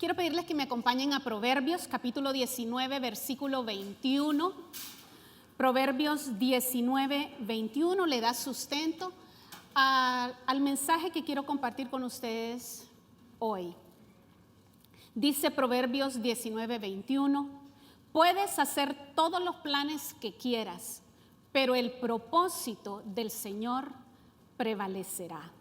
Quiero pedirles que me acompañen a Proverbios, capítulo 19, versículo 21. Proverbios 19, 21 le da sustento al mensaje que quiero compartir con ustedes hoy. Dice Proverbios 19, 21, puedes hacer todos los planes que quieras, pero el propósito del Señor prevalecerá.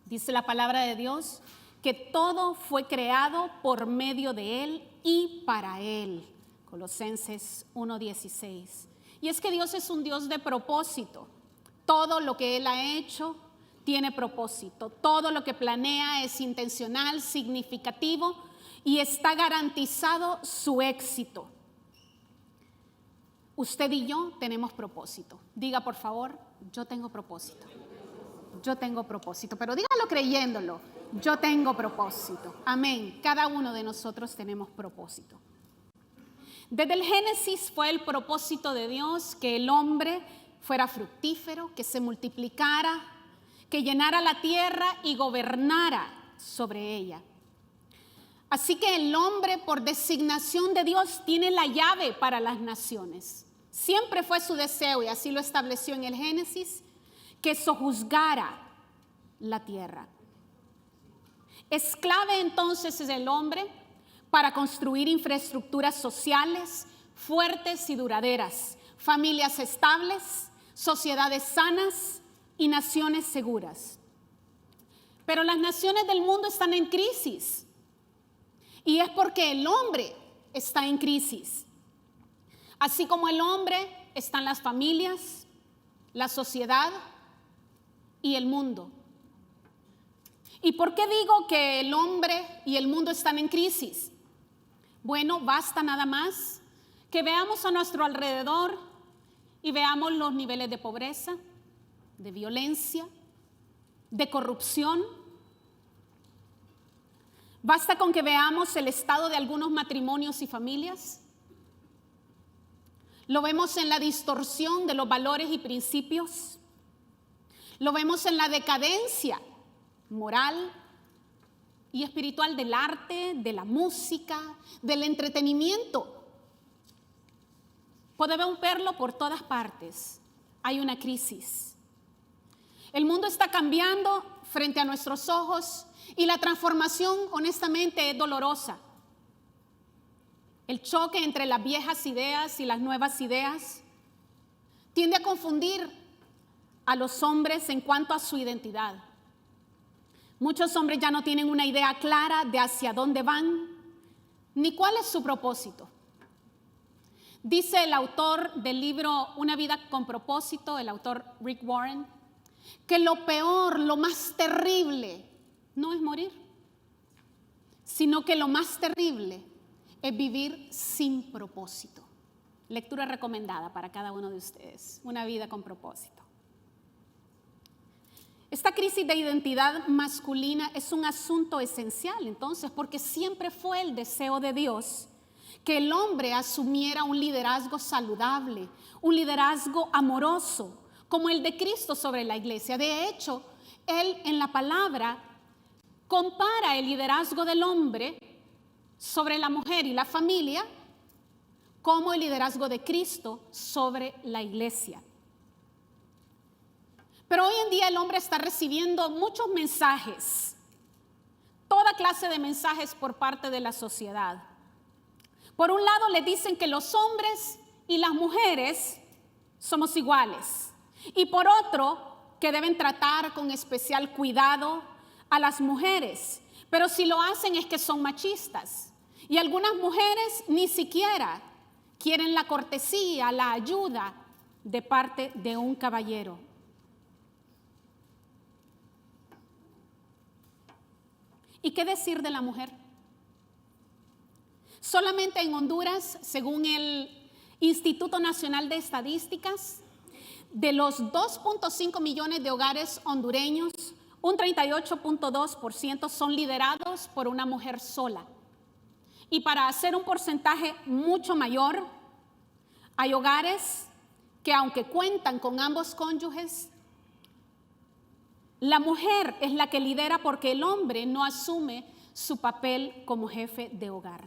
Dice la palabra de Dios que todo fue creado por medio de Él y para Él. Colosenses 1:16. Y es que Dios es un Dios de propósito. Todo lo que Él ha hecho tiene propósito. Todo lo que planea es intencional, significativo y está garantizado su éxito. Usted y yo tenemos propósito. Diga por favor, yo tengo propósito. Yo tengo propósito, pero dígalo creyéndolo. Yo tengo propósito. Amén. Cada uno de nosotros tenemos propósito. Desde el Génesis fue el propósito de Dios que el hombre fuera fructífero, que se multiplicara, que llenara la tierra y gobernara sobre ella. Así que el hombre, por designación de Dios, tiene la llave para las naciones. Siempre fue su deseo, y así lo estableció en el Génesis, que sojuzgara la tierra. Es clave entonces el hombre para construir infraestructuras sociales fuertes y duraderas, familias estables, sociedades sanas y naciones seguras. Pero las naciones del mundo están en crisis, y es porque el hombre está en crisis. Así como el hombre están las familias, la sociedad y el mundo. ¿Y por qué digo que el hombre y el mundo están en crisis? Bueno, basta nada más que veamos a nuestro alrededor y veamos los niveles de pobreza, de violencia, de corrupción. Basta con que veamos el estado de algunos matrimonios y familias. Lo vemos en la distorsión de los valores y principios. Lo vemos en la decadencia moral y espiritual del arte, de la música, del entretenimiento. Podemos verlo por todas partes. Hay una crisis. El mundo está cambiando frente a nuestros ojos y la transformación, honestamente, es dolorosa. El choque entre las viejas ideas y las nuevas ideas tiende a confundir a los hombres en cuanto a su identidad. Muchos hombres ya no tienen una idea clara de hacia dónde van, ni cuál es su propósito. Dice el autor del libro Una vida con propósito, el autor Rick Warren, que lo peor, lo más terrible, no es morir, sino que lo más terrible es vivir sin propósito. Lectura recomendada para cada uno de ustedes, Una vida con propósito. Esta crisis de identidad masculina es un asunto esencial, entonces, porque siempre fue el deseo de Dios que el hombre asumiera un liderazgo saludable, un liderazgo amoroso, como el de Cristo sobre la iglesia. De hecho, Él en la palabra compara el liderazgo del hombre sobre la mujer y la familia como el liderazgo de Cristo sobre la iglesia. Pero hoy en día el hombre está recibiendo muchos mensajes, toda clase de mensajes por parte de la sociedad. Por un lado le dicen que los hombres y las mujeres somos iguales, y por otro que deben tratar con especial cuidado a las mujeres, pero si lo hacen es que son machistas, y algunas mujeres ni siquiera quieren la cortesía, la ayuda de parte de un caballero. ¿Y qué decir de la mujer? Solamente en Honduras, según el Instituto Nacional de Estadísticas, de los 2.5 millones de hogares hondureños, un 38.2% son liderados por una mujer sola. Y para hacer un porcentaje mucho mayor, hay hogares que, aunque cuentan con ambos cónyuges, la mujer es la que lidera porque el hombre no asume su papel como jefe de hogar.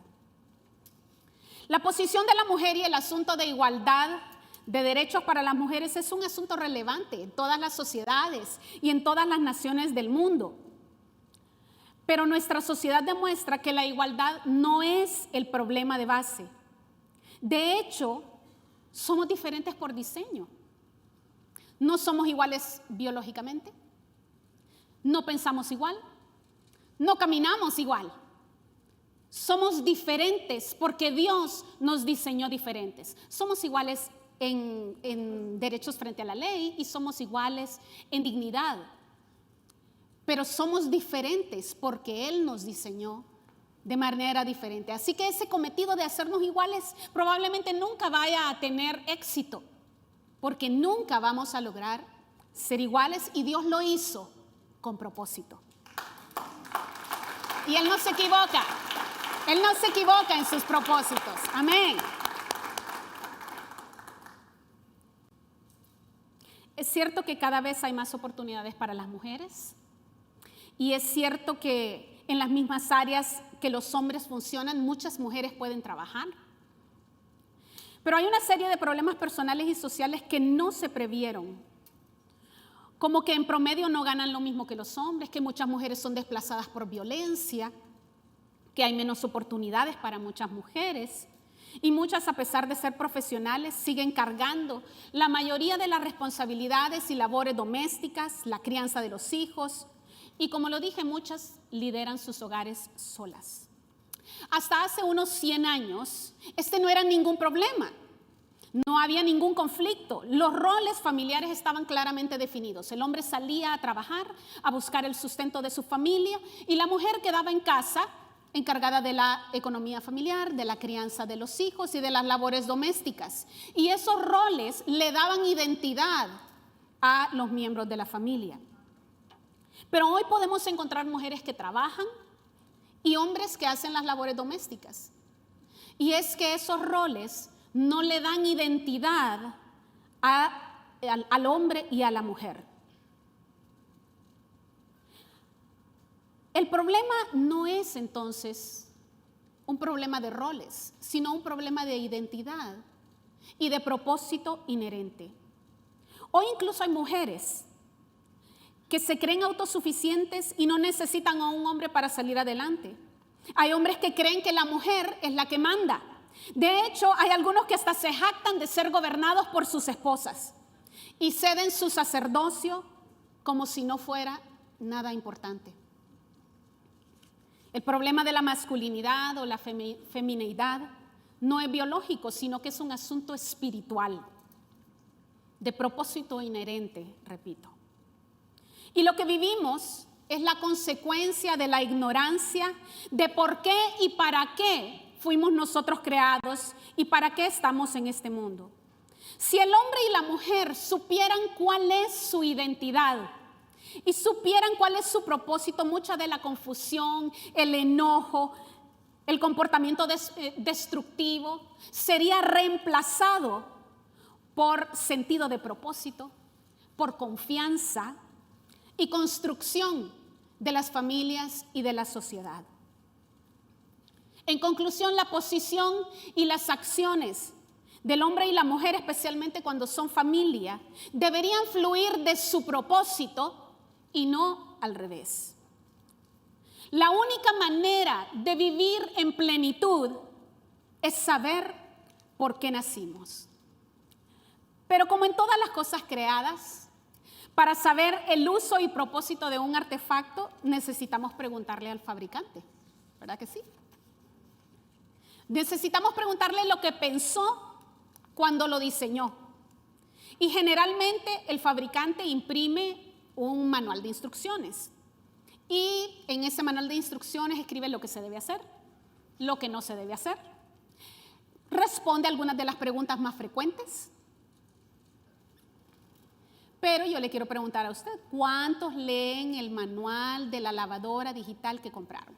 La posición de la mujer y el asunto de igualdad de derechos para las mujeres es un asunto relevante en todas las sociedades y en todas las naciones del mundo. Pero nuestra sociedad demuestra que la igualdad no es el problema de base. De hecho, somos diferentes por diseño. No somos iguales biológicamente, no pensamos igual, no caminamos igual. Somos diferentes porque Dios nos diseñó diferentes. Somos iguales en derechos frente a la ley y somos iguales en dignidad. Pero somos diferentes porque Él nos diseñó de manera diferente. Así que ese cometido de hacernos iguales probablemente nunca vaya a tener éxito, porque nunca vamos a lograr ser iguales, y Dios lo hizo con propósito. Y Él no se equivoca. Él no se equivoca en sus propósitos. Amén. Es cierto que cada vez hay más oportunidades para las mujeres. Y es cierto que en las mismas áreas que los hombres funcionan, muchas mujeres pueden trabajar. Pero hay una serie de problemas personales y sociales que no se previeron. Como que en promedio no ganan lo mismo que los hombres, que muchas mujeres son desplazadas por violencia, que hay menos oportunidades para muchas mujeres. Y muchas, a pesar de ser profesionales, siguen cargando la mayoría de las responsabilidades y labores domésticas, la crianza de los hijos. Y como lo dije, muchas lideran sus hogares solas. Hasta hace unos 100 años, este no era ningún problema. No había ningún conflicto. Los roles familiares estaban claramente definidos. El hombre salía a trabajar, a buscar el sustento de su familia, y la mujer quedaba en casa, encargada de la economía familiar, de la crianza de los hijos y de las labores domésticas. Y esos roles le daban identidad a los miembros de la familia. Pero hoy podemos encontrar mujeres que trabajan y hombres que hacen las labores domésticas. Y es que esos roles no le dan identidad al hombre y a la mujer. El problema no es entonces un problema de roles, sino un problema de identidad y de propósito inherente. Hoy incluso hay mujeres que se creen autosuficientes y no necesitan a un hombre para salir adelante. Hay hombres que creen que la mujer es la que manda. De hecho, hay algunos que hasta se jactan de ser gobernados por sus esposas y ceden su sacerdocio como si no fuera nada importante. El problema de la masculinidad o la femineidad no es biológico, sino que es un asunto espiritual, de propósito inherente, repito. Y lo que vivimos es la consecuencia de la ignorancia de por qué y para qué fuimos nosotros creados y para qué estamos en este mundo. Si el hombre y la mujer supieran cuál es su identidad y supieran cuál es su propósito, mucha de la confusión, el enojo, el comportamiento destructivo sería reemplazado por sentido de propósito, por confianza y construcción de las familias y de la sociedad. En conclusión, la posición y las acciones del hombre y la mujer, especialmente cuando son familia, deberían fluir de su propósito y no al revés. La única manera de vivir en plenitud es saber por qué nacimos. Pero como en todas las cosas creadas, para saber el uso y propósito de un artefacto, necesitamos preguntarle al fabricante, ¿verdad que sí? Necesitamos preguntarle lo que pensó cuando lo diseñó. Y generalmente el fabricante imprime un manual de instrucciones. Y en ese manual de instrucciones escribe lo que se debe hacer, lo que no se debe hacer. Responde a algunas de las preguntas más frecuentes. Pero yo le quiero preguntar a usted, ¿cuántos leen el manual de la lavadora digital que compraron?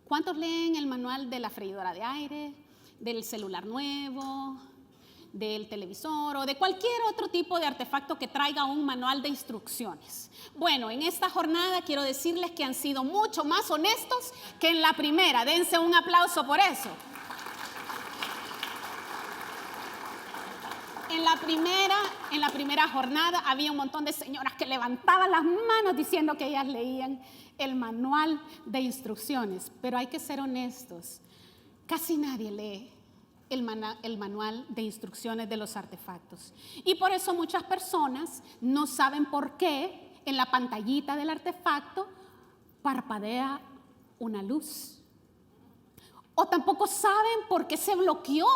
¿Cuántos leen el manual de la freidora de aire, del celular nuevo, del televisor o de cualquier otro tipo de artefacto que traiga un manual de instrucciones. Bueno, en esta jornada quiero decirles que han sido mucho más honestos que en la primera. Dense un aplauso por eso. En la primera jornada había un montón de señoras que levantaban las manos diciendo que ellas leían el manual de instrucciones, pero hay que ser honestos, casi nadie lee el manual de instrucciones de los artefactos. Y por eso muchas personas no saben por qué en la pantallita del artefacto parpadea una luz. O tampoco saben por qué se bloqueó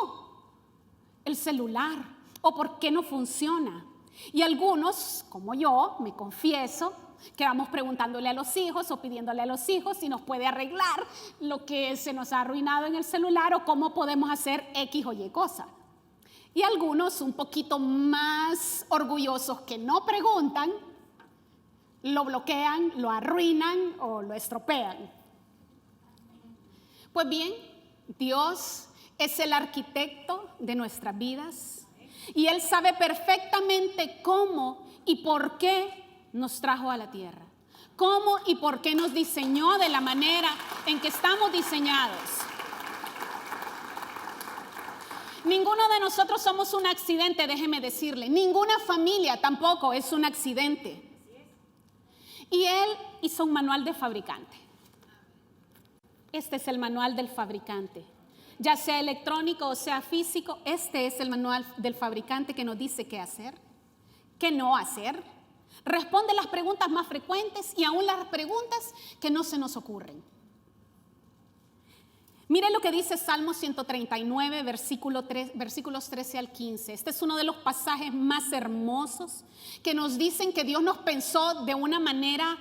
el celular o por qué no funciona. Y algunos, como yo, me confieso, que vamos preguntándole a los hijos o pidiéndole a los hijos si nos puede arreglar lo que se nos ha arruinado en el celular o cómo podemos hacer X o Y cosa. Y algunos un poquito más orgullosos que no preguntan, lo bloquean, lo arruinan o lo estropean. Pues bien, Dios es el arquitecto de nuestras vidas y Él sabe perfectamente cómo y por qué nos trajo a la tierra. Cómo y por qué nos diseñó de la manera en que estamos diseñados. Ninguno de nosotros somos un accidente, déjeme decirle. Ninguna familia tampoco es un accidente. Y Él hizo un manual de fabricante. Este es el manual del fabricante. Ya sea electrónico o sea físico, este es el manual del fabricante que nos dice qué hacer, qué no hacer. Responde las preguntas más frecuentes y aún las preguntas que no se nos ocurren. Mire lo que dice Salmo 139, versículos 13 al 15. Este es uno de los pasajes más hermosos que nos dicen que Dios nos pensó de una manera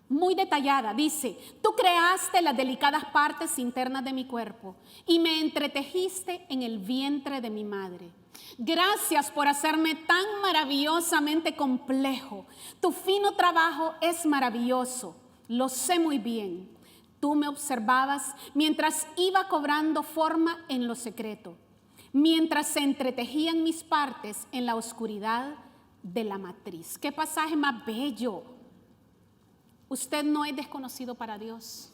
muy detallada. Dice: tú creaste las delicadas partes internas de mi cuerpo y me entretejiste en el vientre de mi madre. Gracias por hacerme tan maravillosamente complejo. Tu fino trabajo es maravilloso, lo sé muy bien. Tú me observabas mientras iba cobrando forma en lo secreto, mientras se entretejían mis partes en la oscuridad de la matriz. ¡Qué pasaje más bello! Usted no es desconocido para Dios.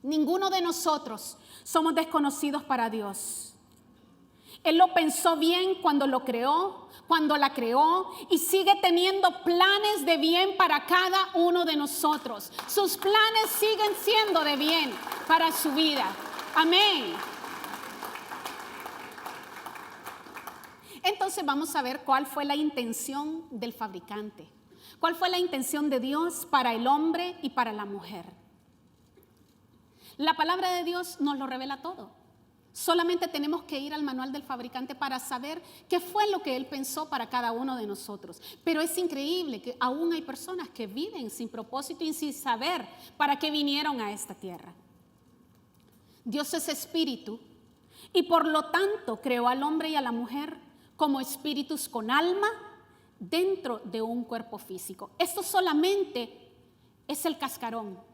Ninguno de nosotros somos desconocidos para Dios. Él lo pensó bien cuando lo creó, cuando la creó, y sigue teniendo planes de bien para cada uno de nosotros. Sus planes siguen siendo de bien para su vida. Amén. Entonces vamos a ver cuál fue la intención del fabricante. ¿Cuál fue la intención de Dios para el hombre y para la mujer? La palabra de Dios nos lo revela todo. Solamente tenemos que ir al manual del fabricante para saber qué fue lo que Él pensó para cada uno de nosotros. Pero es increíble que aún hay personas que viven sin propósito y sin saber para qué vinieron a esta tierra. Dios es espíritu y por lo tanto creó al hombre y a la mujer como espíritus con alma dentro de un cuerpo físico. Esto solamente es el cascarón.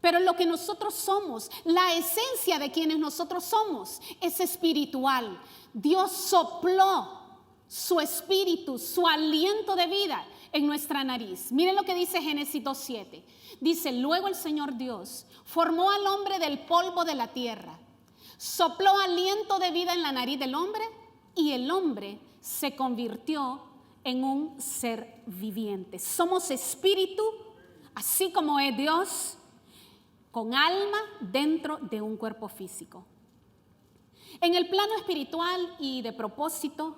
Pero lo que nosotros somos, la esencia de quienes nosotros somos, es espiritual. Dios sopló su espíritu, su aliento de vida en nuestra nariz. Miren lo que dice Génesis 2:7. Dice: luego el Señor Dios formó al hombre del polvo de la tierra, sopló aliento de vida en la nariz del hombre y el hombre se convirtió en un ser viviente. Somos espíritu, así como es Dios, con alma dentro de un cuerpo físico. En el plano espiritual y de propósito,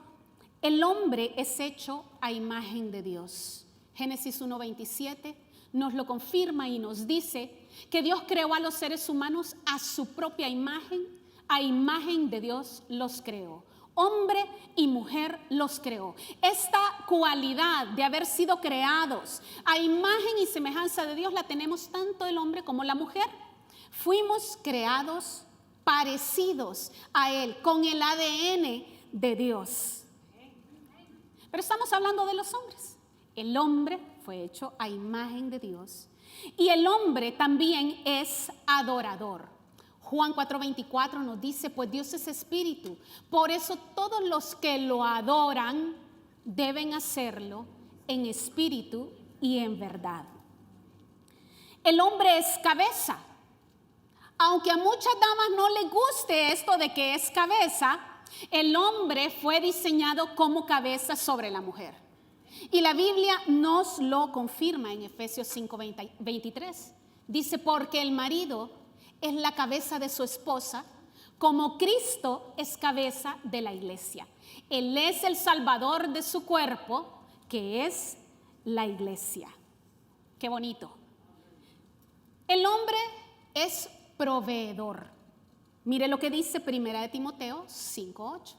el hombre es hecho a imagen de Dios. Génesis 1:27 nos lo confirma y nos dice que Dios creó a los seres humanos a su propia imagen, a imagen de Dios los creó. Hombre y mujer los creó. Esta cualidad de haber sido creados a imagen y semejanza de Dios la tenemos tanto el hombre como la mujer. Fuimos creados parecidos a Él, con el ADN de Dios. Pero estamos hablando de los hombres. El hombre fue hecho a imagen de Dios y el hombre también es adorador. Juan 4:24 nos dice, pues Dios es espíritu, por eso todos los que lo adoran deben hacerlo en espíritu y en verdad. El hombre es cabeza. Aunque a muchas damas no les guste esto de que es cabeza, el hombre fue diseñado como cabeza sobre la mujer. Y la Biblia nos lo confirma en Efesios 5:23. Dice, porque el marido es la cabeza de su esposa, como Cristo es cabeza de la iglesia. Él es el salvador de su cuerpo, que es la iglesia. Qué bonito. El hombre es proveedor. Mire lo que dice 1 Timoteo 5:8.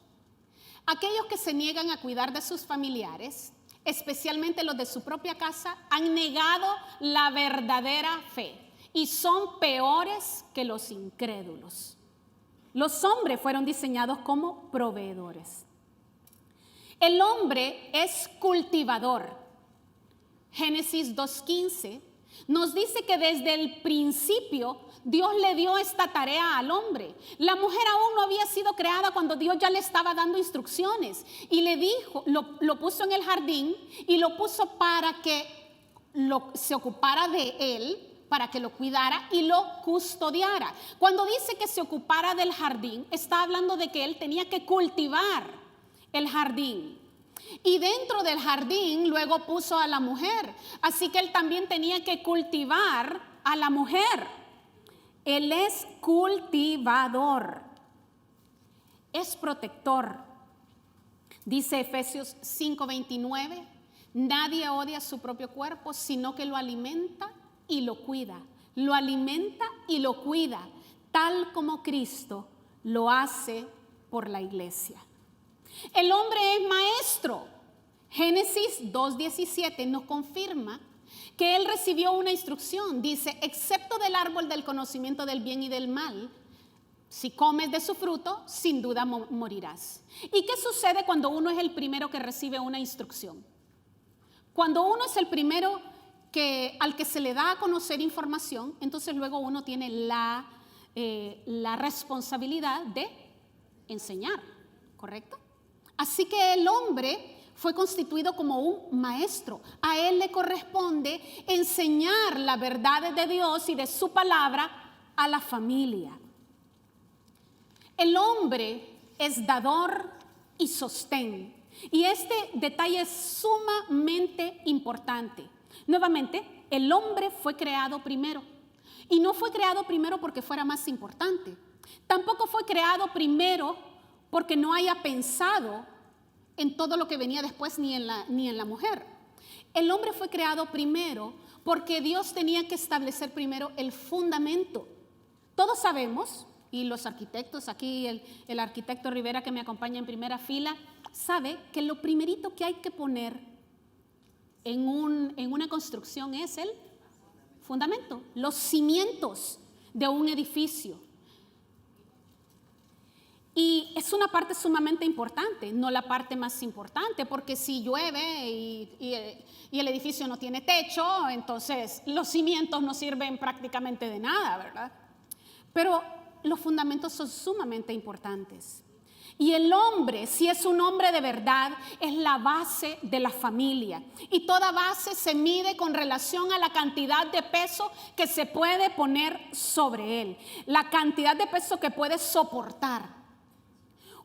Aquellos que se niegan a cuidar de sus familiares, especialmente los de su propia casa, han negado la verdadera fe y son peores que los incrédulos. Los hombres fueron diseñados como proveedores. El hombre es cultivador. Génesis 2:15 nos dice que desde el principio Dios le dio esta tarea al hombre. La mujer aún no había sido creada cuando Dios ya le estaba dando instrucciones y le dijo, lo puso en el jardín y lo puso para que se ocupara de él, para que lo cuidara y lo custodiara. Cuando dice que se ocupara del jardín, está hablando de que él tenía que cultivar el jardín. Y dentro del jardín luego puso a la mujer. Así que él también tenía que cultivar a la mujer. Él es cultivador. Es protector. Dice Efesios 5:29, nadie odia su propio cuerpo, sino que lo alimenta y lo cuida. Lo alimenta y lo cuida, tal como Cristo lo hace por la iglesia. El hombre es maestro. Génesis 2:17 nos confirma que él recibió una instrucción. Dice, excepto del árbol del conocimiento del bien y del mal, si comes de su fruto, sin duda morirás. ¿Y qué sucede cuando uno es el primero que recibe una instrucción? Cuando uno es el primero al que se le da a conocer información, entonces luego uno tiene la responsabilidad de enseñar, ¿correcto? Así que el hombre fue constituido como un maestro. A él le corresponde enseñar las verdades de Dios y de su palabra a la familia. El hombre es dador y sostén. Y este detalle es sumamente importante. Nuevamente, el hombre fue creado primero. Y no fue creado primero porque fuera más importante. Tampoco fue creado primero porque no haya pensado en todo lo que venía después ni en la mujer. El hombre fue creado primero porque Dios tenía que establecer primero el fundamento. Todos sabemos, y los arquitectos, aquí el arquitecto Rivera que me acompaña en primera fila, sabe que lo primerito que hay que poner en una construcción es el fundamento, los cimientos de un edificio. Y es una parte sumamente importante, no la parte más importante, porque si llueve y el edificio no tiene techo, entonces los cimientos no sirven prácticamente de nada, ¿verdad? Pero los fundamentos son sumamente importantes. Y el hombre, si es un hombre de verdad, es la base de la familia. Y toda base se mide con relación a la cantidad de peso que se puede poner sobre él, la cantidad de peso que puede soportar.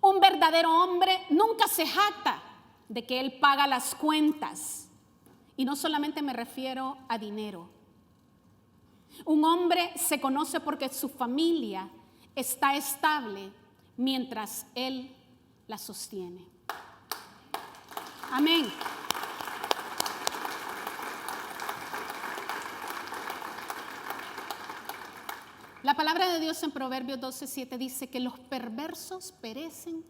Un verdadero hombre nunca se jacta de que él paga las cuentas. Y no solamente me refiero a dinero. Un hombre se conoce porque su familia está estable mientras él la sostiene. Amén. La palabra de Dios en Proverbios 12:7 dice que los perversos perecen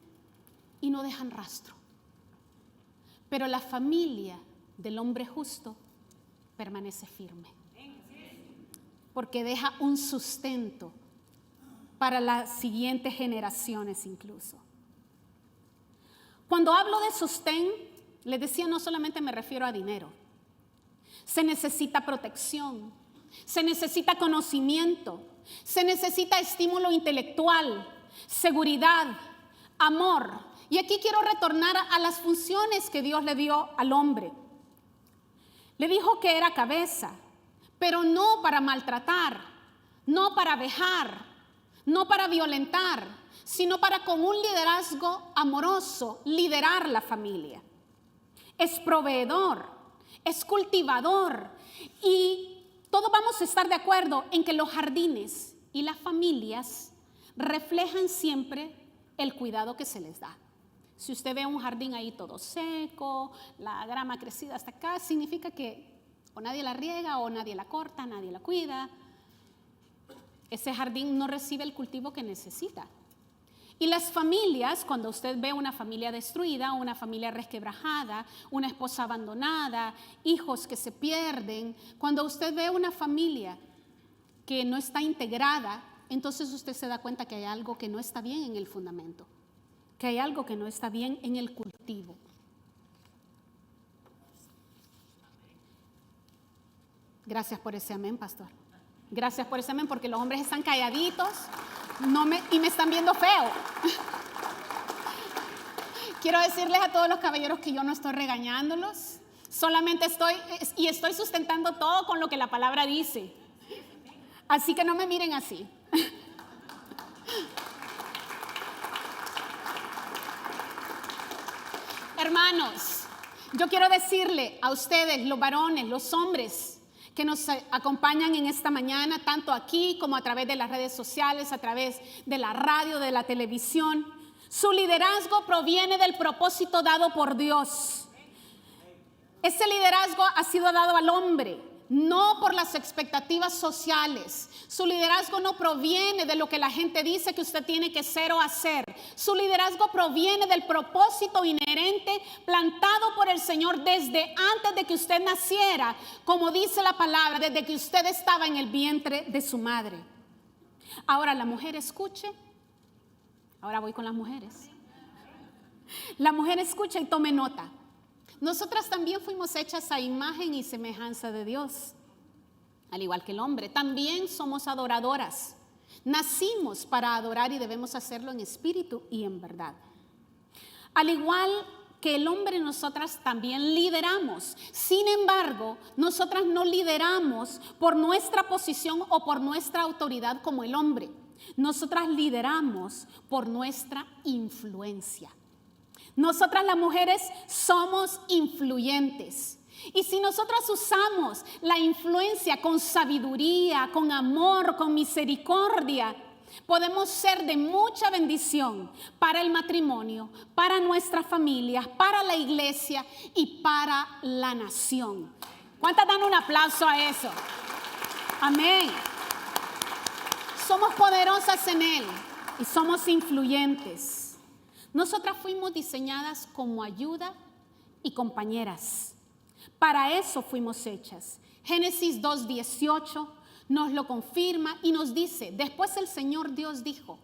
y no dejan rastro, pero la familia del hombre justo permanece firme, porque deja un sustento para las siguientes generaciones incluso. Cuando hablo de sostén, les decía, no solamente me refiero a dinero. Se necesita protección, se necesita conocimiento, Se necesita estímulo intelectual, seguridad, amor. Y aquí quiero retornar a las funciones que Dios le dio al hombre. Le dijo que era cabeza, pero no para maltratar, no para vejar, no para violentar, sino para con un liderazgo amoroso liderar la familia. Es proveedor, es cultivador, y todos vamos a estar de acuerdo en que los jardines y las familias reflejan siempre el cuidado que se les da. Si usted ve un jardín ahí todo seco, la grama crecida hasta acá, significa que o nadie la riega, o nadie la corta, nadie la cuida. Ese jardín no recibe el cultivo que necesita. Y las familias, cuando usted ve una familia destruida, una familia resquebrajada, una esposa abandonada, hijos que se pierden, cuando usted ve una familia que no está integrada, entonces usted se da cuenta que hay algo que no está bien en el fundamento, que hay algo que no está bien en el cultivo. Gracias por ese amén, pastor. Gracias por ese amén, porque los hombres están calladitos y me están viendo feo. Quiero decirles a todos los caballeros que yo no estoy regañándolos, solamente estoy sustentando todo con lo que la palabra dice. Así que no me miren así. Hermanos, yo quiero decirle a ustedes, los varones, los hombres que nos acompañan en esta mañana, tanto aquí como a través de las redes sociales, a través de la radio, de la televisión, su liderazgo proviene del propósito dado por Dios. Ese liderazgo ha sido dado al hombre, no por las expectativas sociales. Su liderazgo no proviene de lo que la gente dice que usted tiene que ser o hacer. Su liderazgo proviene del propósito inherente plantado por el Señor desde antes de que usted naciera, como dice la palabra, desde que usted estaba en el vientre de su madre. Ahora la mujer escuche. Ahora voy con las mujeres. La mujer escucha y tome nota. Nosotras también fuimos hechas a imagen y semejanza de Dios, al igual que el hombre. También somos adoradoras. Nacimos para adorar y debemos hacerlo en espíritu y en verdad. Al igual que el hombre, nosotras también lideramos. Sin embargo, nosotras no lideramos por nuestra posición o por nuestra autoridad como el hombre. Nosotras lideramos por nuestra influencia. Nosotras las mujeres somos influyentes. Y si nosotras usamos la influencia con sabiduría, con amor, con misericordia, podemos ser de mucha bendición para el matrimonio, para nuestras familias, para la iglesia y para la nación. ¿Cuántas dan un aplauso a eso? Amén. Somos poderosas en Él y somos influyentes. Nosotras fuimos diseñadas como ayuda y compañeras. Para eso fuimos hechas. Génesis 2:18 nos lo confirma y nos dice: después el Señor Dios dijo,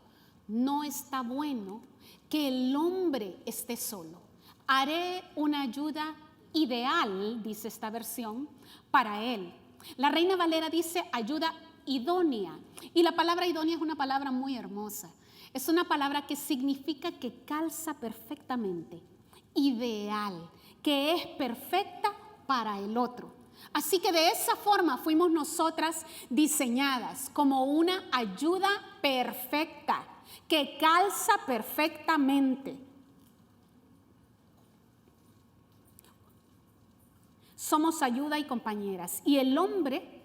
no está bueno que el hombre esté solo. Haré una ayuda ideal, dice esta versión, para él. La Reina Valera dice ayuda idónea. Y la palabra idónea es una palabra muy hermosa. Es una palabra que significa que calza perfectamente, ideal, que es perfecta para el otro. Así que de esa forma fuimos nosotras diseñadas como una ayuda perfecta, que calza perfectamente. Somos ayuda y compañeras. Y el hombre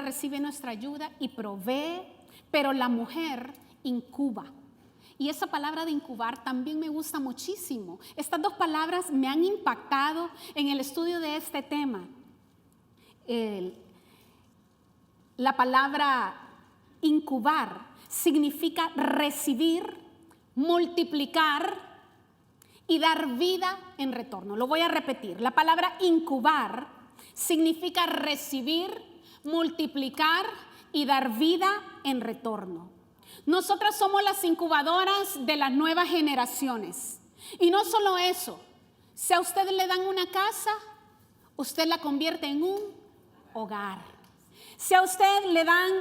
recibe nuestra ayuda y provee, pero la mujer incuba. Y esa palabra de incubar también me gusta muchísimo. Estas dos palabras me han impactado en el estudio de este tema. La palabra incubar significa recibir, multiplicar y dar vida en retorno. Lo voy a repetir. La palabra incubar significa recibir, multiplicar y dar vida en retorno. Nosotras somos las incubadoras de las nuevas generaciones. Y no solo eso, si a usted le dan una casa, usted la convierte en un hogar. Si a usted le dan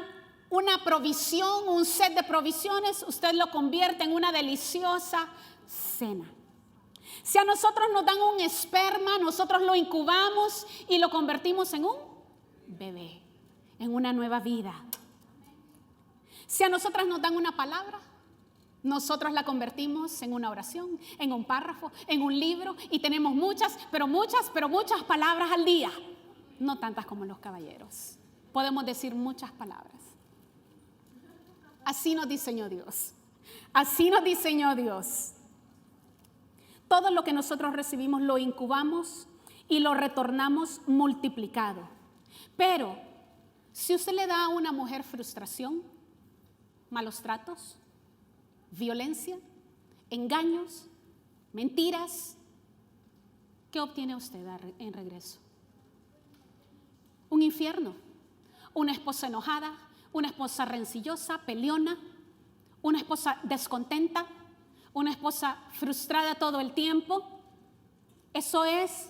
una provisión, un set de provisiones, usted lo convierte en una deliciosa cena. Si a nosotros nos dan un esperma, nosotros lo incubamos y lo convertimos en un bebé, en una nueva vida. Si a nosotras nos dan una palabra, nosotros la convertimos en una oración, en un párrafo, en un libro, y tenemos muchas palabras al día. No tantas como los caballeros. Podemos decir muchas palabras. Así nos diseñó Dios. Así nos diseñó Dios. Todo lo que nosotros recibimos lo incubamos y lo retornamos multiplicado. Pero si usted le da a una mujer frustración, malos tratos, violencia, engaños, mentiras, ¿qué obtiene usted en regreso? Un infierno, una esposa enojada, una esposa rencillosa, peleona, una esposa descontenta, una esposa frustrada todo el tiempo. Eso es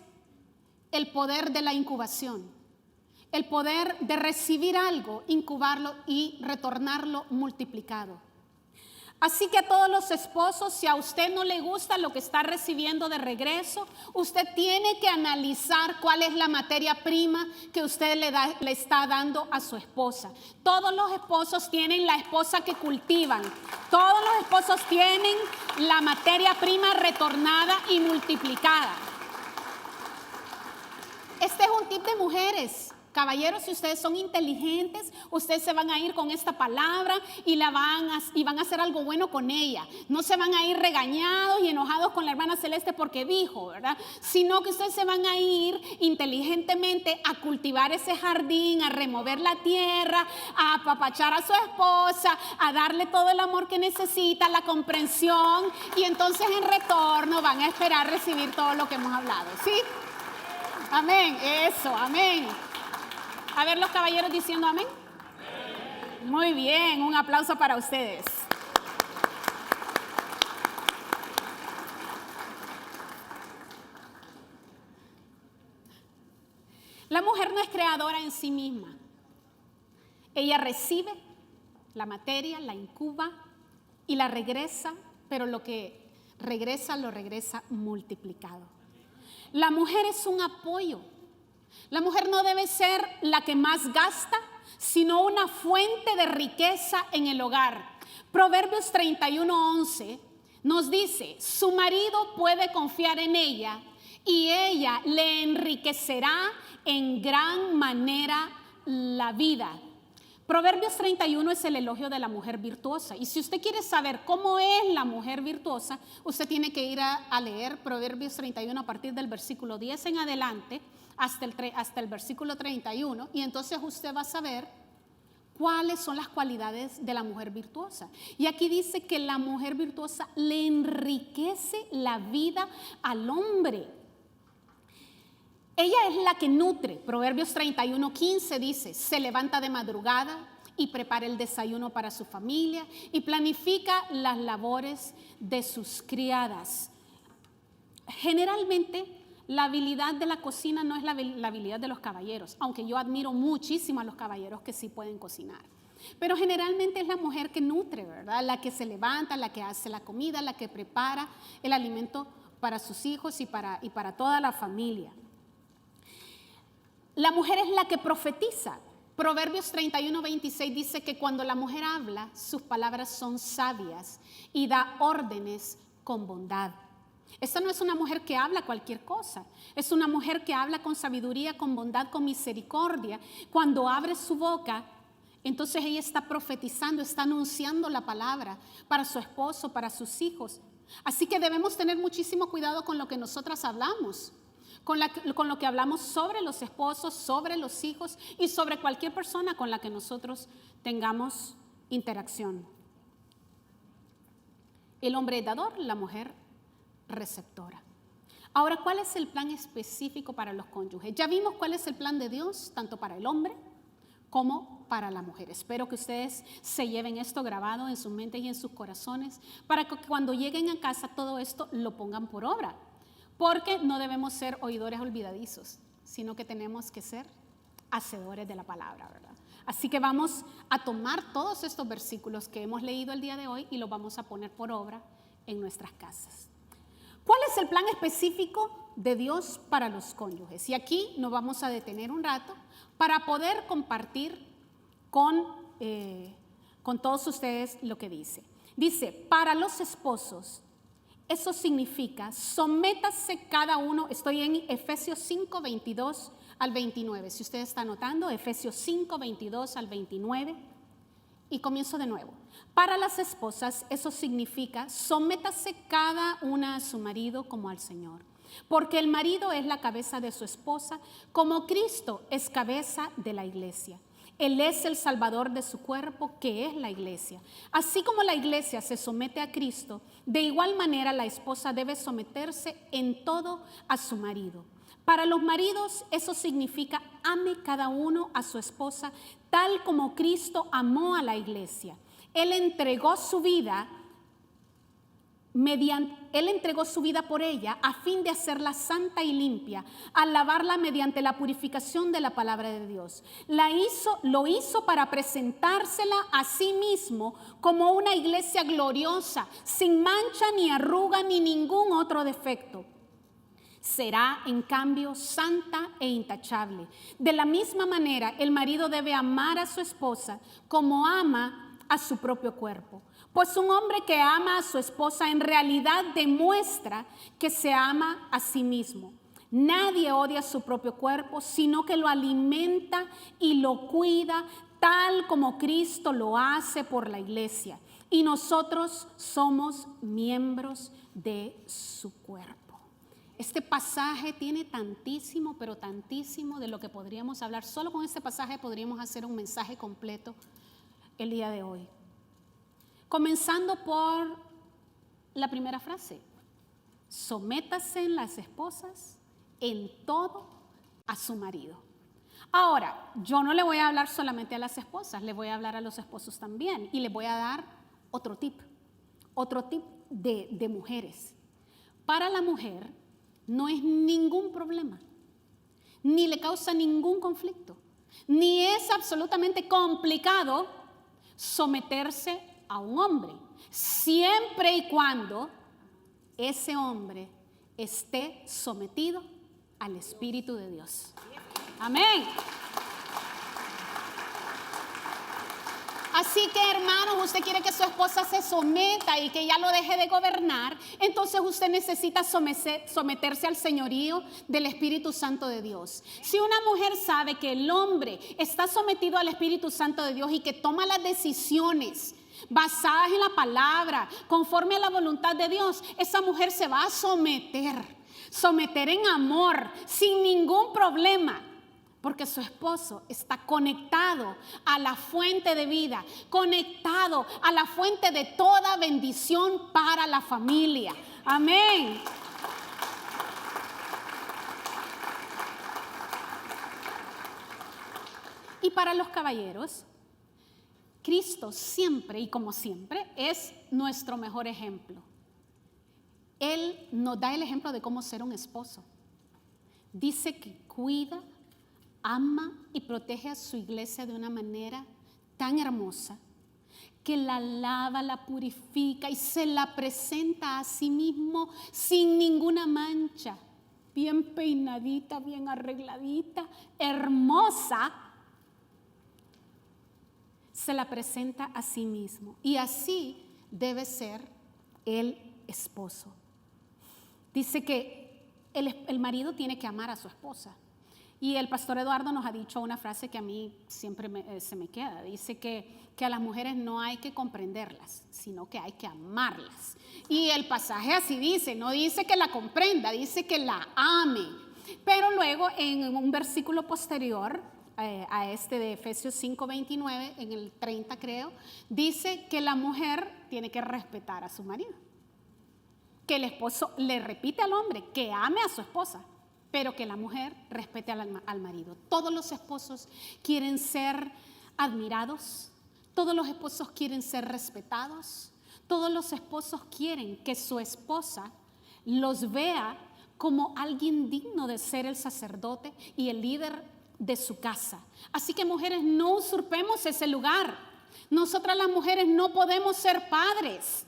el poder de la incubación, el poder de recibir algo, incubarlo y retornarlo multiplicado. Así que a todos los esposos, si a usted no le gusta lo que está recibiendo de regreso, usted tiene que analizar cuál es la materia prima que usted le está dando a su esposa. Todos los esposos tienen la esposa que cultivan. Todos los esposos tienen la materia prima retornada y multiplicada. Este es un tip de mujeres. Caballeros, si ustedes son inteligentes, ustedes se van a ir con esta palabra y van a hacer algo bueno con ella. No se van a ir regañados y enojados con la hermana Celeste porque dijo, ¿verdad? Sino que ustedes se van a ir inteligentemente a cultivar ese jardín, a remover la tierra, a apapachar a su esposa, a darle todo el amor que necesita, la comprensión, y entonces en retorno van a esperar recibir todo lo que hemos hablado, ¿sí? Amén, eso, amén. A ver los caballeros diciendo amén. Muy bien, un aplauso para ustedes. La mujer no es creadora en sí misma. Ella recibe la materia, la incuba y la regresa, pero lo que regresa lo regresa multiplicado. La mujer es un apoyo. La mujer no debe ser la que más gasta, sino una fuente de riqueza en el hogar. Proverbios 31:11 nos dice, su marido puede confiar en ella y ella le enriquecerá en gran manera la vida. Proverbios 31 es el elogio de la mujer virtuosa. Y si usted quiere saber cómo es la mujer virtuosa, usted tiene que ir a leer Proverbios 31 a partir del versículo 10 en adelante, hasta el versículo 31, y entonces usted va a saber cuáles son las cualidades de la mujer virtuosa. Y aquí dice que la mujer virtuosa le enriquece la vida al hombre. Ella es la que nutre. Proverbios 31:15 dice, se levanta de madrugada y prepara el desayuno para su familia y planifica las labores de sus criadas. Generalmente, la habilidad de la cocina no es la habilidad de los caballeros, aunque yo admiro muchísimo a los caballeros que sí pueden cocinar. Pero generalmente es la mujer que nutre, ¿verdad? La que se levanta, la que hace la comida, la que prepara el alimento para sus hijos y para toda la familia. La mujer es la que profetiza. Proverbios 31:26 dice que cuando la mujer habla, sus palabras son sabias y da órdenes con bondad. Esta no es una mujer que habla cualquier cosa, es una mujer que habla con sabiduría, con bondad, con misericordia. Cuando abre su boca, entonces ella está profetizando, está anunciando la palabra para su esposo, para sus hijos. Así que debemos tener muchísimo cuidado con lo que nosotras hablamos, con lo que hablamos sobre los esposos, sobre los hijos y sobre cualquier persona con la que nosotros tengamos interacción. El hombre es dador, la mujer receptora. Ahora, ¿cuál es el plan específico para los cónyuges? Ya vimos cuál es el plan de Dios, tanto para el hombre como para la mujer. Espero que ustedes se lleven esto grabado en sus mentes y en sus corazones, para que cuando lleguen a casa todo esto lo pongan por obra. Porque no debemos ser oidores olvidadizos, sino que tenemos que ser hacedores de la palabra, ¿verdad? Así que vamos a tomar todos estos versículos que hemos leído el día de hoy y los vamos a poner por obra en nuestras casas. ¿Cuál es el plan específico de Dios para los cónyuges? Y aquí nos vamos a detener un rato para poder compartir con todos ustedes lo que dice. Dice, para los esposos, eso significa, sométase cada uno, estoy en Efesios 5, 22 al 29. Si usted está anotando, Efesios 5, 22 al 29. Y comienzo de nuevo. Para las esposas, eso significa, sométase cada una a su marido como al Señor. Porque el marido es la cabeza de su esposa, como Cristo es cabeza de la iglesia. Él es el salvador de su cuerpo, que es la iglesia. Así como la iglesia se somete a Cristo, de igual manera la esposa debe someterse en todo a su marido. Para los maridos eso significa, ame cada uno a su esposa tal como Cristo amó a la iglesia. Él entregó su vida por ella a fin de hacerla santa y limpia, al lavarla mediante la purificación de la palabra de Dios. Lo hizo para presentársela a sí mismo como una iglesia gloriosa, sin mancha ni arruga ni ningún otro defecto. Será, en cambio, santa e intachable. De la misma manera, el marido debe amar a su esposa como ama a su propio cuerpo. Pues un hombre que ama a su esposa en realidad demuestra que se ama a sí mismo. Nadie odia su propio cuerpo, sino que lo alimenta y lo cuida tal como Cristo lo hace por la iglesia. Y nosotros somos miembros de su cuerpo. Este pasaje tiene tantísimo, pero tantísimo de lo que podríamos hablar. Solo con este pasaje podríamos hacer un mensaje completo el día de hoy. Comenzando por la primera frase. Sométase las esposas en todo a su marido. Ahora, yo no le voy a hablar solamente a las esposas, le voy a hablar a los esposos también. Y les voy a dar otro tip de mujeres. Para la mujer no es ningún problema, ni le causa ningún conflicto, ni es absolutamente complicado someterse a un hombre, siempre y cuando ese hombre esté sometido al Espíritu de Dios. Amén. Así que, hermanos, usted quiere que su esposa se someta y que ya lo deje de gobernar, entonces usted necesita someterse al señorío del Espíritu Santo de Dios. Si una mujer sabe que el hombre está sometido al Espíritu Santo de Dios y que toma las decisiones basadas en la palabra, conforme a la voluntad de Dios, esa mujer se va a someter en amor, sin ningún problema. Porque su esposo está conectado a la fuente de vida, conectado a la fuente de toda bendición para la familia. Amén. Y para los caballeros, Cristo siempre y como siempre es nuestro mejor ejemplo. Él nos da el ejemplo de cómo ser un esposo. Dice que cuida, ama y protege a su iglesia de una manera tan hermosa que la lava, la purifica y se la presenta a sí mismo sin ninguna mancha, bien peinadita, bien arregladita, hermosa. Se la presenta a sí mismo y así debe ser el esposo. Dice que el marido tiene que amar a su esposa. Y el pastor Eduardo nos ha dicho una frase que a mí siempre se me queda. Dice que a las mujeres no hay que comprenderlas, sino que hay que amarlas. Y el pasaje así dice, no dice que la comprenda, dice que la ame. Pero luego en un versículo posterior a este de Efesios 5:29, en el 30 creo, dice que la mujer tiene que respetar a su marido. Que el esposo le repite al hombre que ame a su esposa, pero que la mujer respete al marido. Todos los esposos quieren ser admirados, todos los esposos quieren ser respetados, todos los esposos quieren que su esposa los vea como alguien digno de ser el sacerdote y el líder de su casa. Así que mujeres, no usurpemos ese lugar. Nosotras las mujeres no podemos ser padres.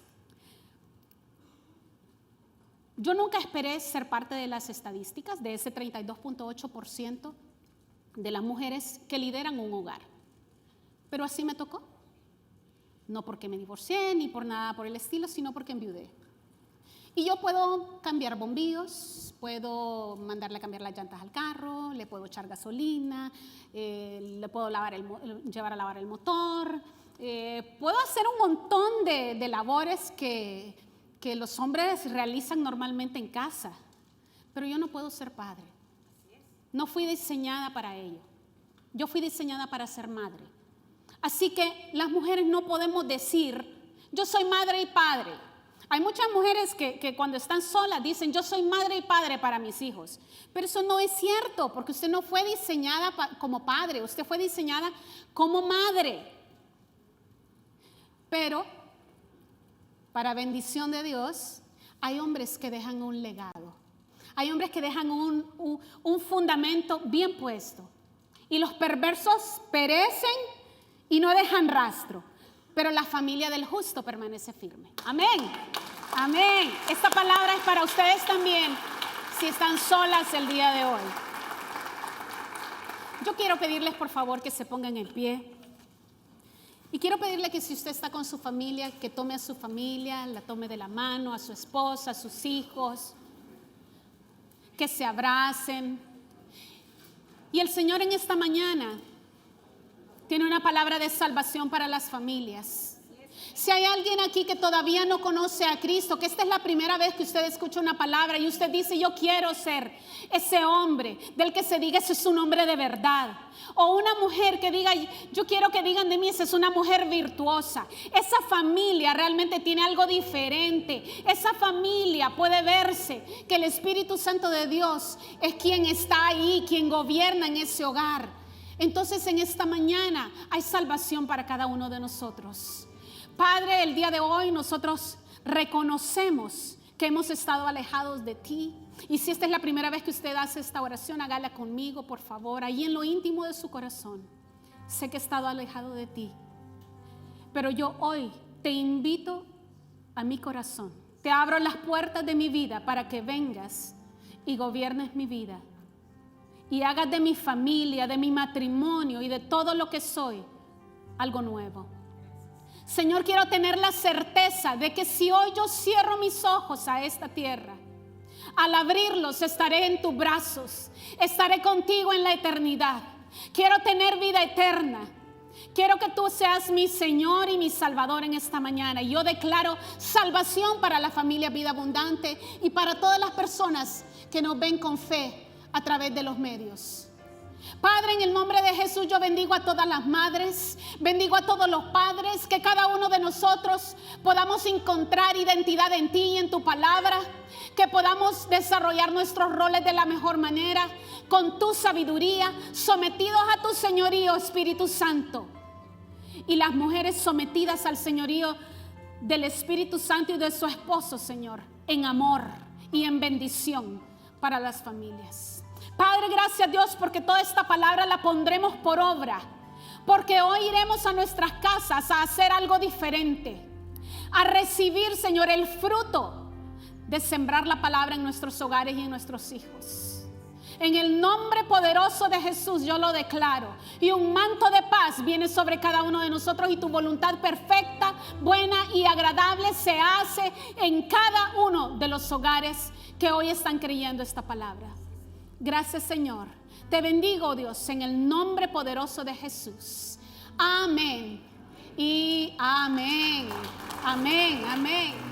Yo nunca esperé ser parte de las estadísticas de ese 32.8% de las mujeres que lideran un hogar. Pero así me tocó. No porque me divorcié ni por nada por el estilo, sino porque enviudé. Y yo puedo cambiar bombillos, puedo mandarle a cambiar las llantas al carro, le puedo echar gasolina, le puedo llevar a lavar el motor, puedo hacer un montón de labores que los hombres realizan normalmente en casa, pero yo no puedo ser padre. No fui diseñada para ello. Yo fui diseñada para ser madre. Así que las mujeres no podemos decir, yo soy madre y padre. Hay muchas mujeres que cuando están solas dicen, yo soy madre y padre para mis hijos. Pero eso no es cierto, porque usted no fue diseñada como padre, usted fue diseñada como madre. Pero, para bendición de Dios, hay hombres que dejan un legado. Hay hombres que dejan un fundamento bien puesto. Y los perversos perecen y no dejan rastro. Pero la familia del justo permanece firme. Amén. Amén. Esta palabra es para ustedes también, si están solas el día de hoy. Yo quiero pedirles, por favor, que se pongan en pie. Y quiero pedirle que si usted está con su familia, que tome a su familia, la tome de la mano, a su esposa, a sus hijos, que se abracen. Y el Señor en esta mañana tiene una palabra de salvación para las familias. Si hay alguien aquí que todavía no conoce a Cristo, que esta es la primera vez que usted escucha una palabra y usted dice, yo quiero ser ese hombre del que se diga, ese es un hombre de verdad. O una mujer que diga, yo quiero que digan de mí, esa es una mujer virtuosa. Esa familia realmente tiene algo diferente. Esa familia puede verse que el Espíritu Santo de Dios es quien está ahí, quien gobierna en ese hogar. Entonces en esta mañana hay salvación para cada uno de nosotros. Padre, el día de hoy nosotros reconocemos que hemos estado alejados de ti. Y si esta es la primera vez que usted hace esta oración, hágala conmigo, por favor, ahí en lo íntimo de su corazón. Sé que he estado alejado de ti, pero yo hoy te invito a mi corazón. Te abro las puertas de mi vida para que vengas y gobiernes mi vida. Y hagas de mi familia, de mi matrimonio y de todo lo que soy algo nuevo. Señor, quiero tener la certeza de que si hoy yo cierro mis ojos a esta tierra, al abrirlos estaré en tus brazos, estaré contigo en la eternidad. Quiero tener vida eterna. Quiero que tú seas mi Señor y mi Salvador en esta mañana. Y yo declaro salvación para la familia Vida Abundante y para todas las personas que nos ven con fe a través de los medios. Padre, en el nombre de Jesús yo bendigo a todas las madres, bendigo a todos los padres, que cada uno de nosotros podamos encontrar identidad en ti y en tu palabra, que podamos desarrollar nuestros roles de la mejor manera, con tu sabiduría, sometidos a tu señorío, Espíritu Santo. Y las mujeres sometidas al señorío del Espíritu Santo y de su esposo, Señor, en amor y en bendición para las familias. Padre, gracias Dios porque toda esta palabra la pondremos por obra, porque hoy iremos a nuestras casas a hacer algo diferente, a recibir, Señor, el fruto de sembrar la palabra en nuestros hogares y en nuestros hijos. En el nombre poderoso de Jesús yo lo declaro, y un manto de paz viene sobre cada uno de nosotros, y tu voluntad perfecta, buena y agradable se hace en cada uno de los hogares que hoy están creyendo esta palabra. Gracias, Señor. Te bendigo, Dios, en el nombre poderoso de Jesús. Amén y amén. Amén, amén.